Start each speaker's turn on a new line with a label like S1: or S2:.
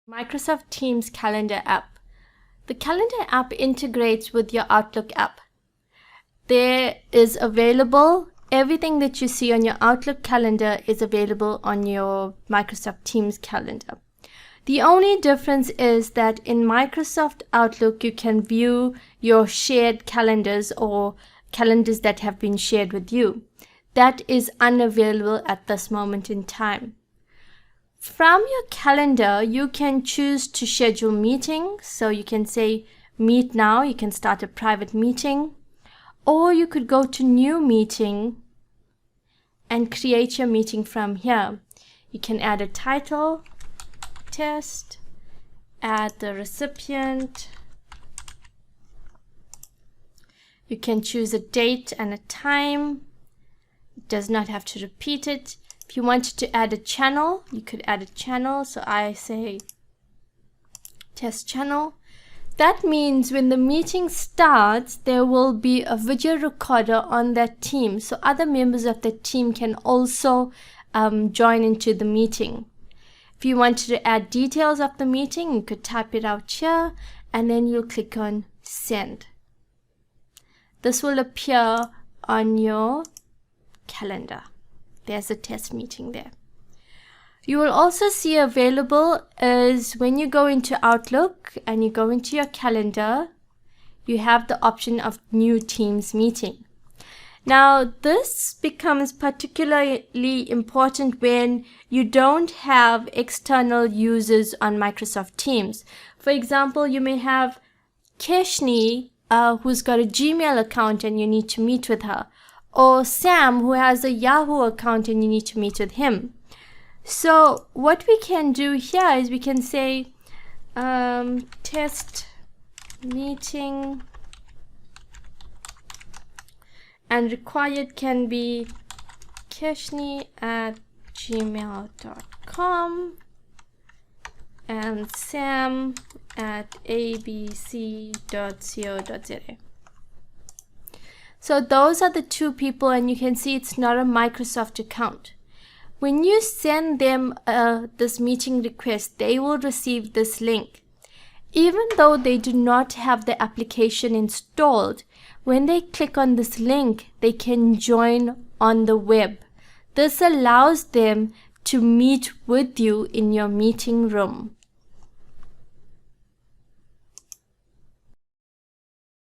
S1: Microsoft Teams calendar app. The calendar app integrates with your Outlook app. There is available, everything that you see on your Outlook calendar is available on your Microsoft Teams calendar. The only difference is that in Microsoft Outlook, you can view your shared calendars or calendars that have been shared with you. That is unavailable at this moment in time. From your calendar, you can choose to schedule meetings. So you can say meet now, you can start a private meeting, or you could go to new meeting and create your meeting from here. You can add a title, test, add the recipient. You can choose a date and a time. It does not have to repeat it. If you wanted to add a channel, you could add a channel. So I say test channel. That means when the meeting starts, there will be a video recorder on that team. So other members of the team can also join into the meeting. If you wanted to add details of the meeting, you could type it out here and then you'll click on send. This will appear on your calendar. There's a test meeting there. You will also see available is when you go into Outlook and you go into your calendar, you have the option of new Teams meeting. Now this becomes particularly important when you don't have external users on Microsoft Teams. For example, you may have Keshni who's got a Gmail account and you need to meet with her, or Sam who has a Yahoo account and you need to meet with him. So what we can do here is we can say test meeting, and required can be keshni@gmail.com and sam@abc.co.za. So those are the two people, and you can see it's not a Microsoft account. When you send them this meeting request, they will receive this link. Even though they do not have the application installed, when they click on this link, they can join on the web. This allows them to meet with you in your meeting room.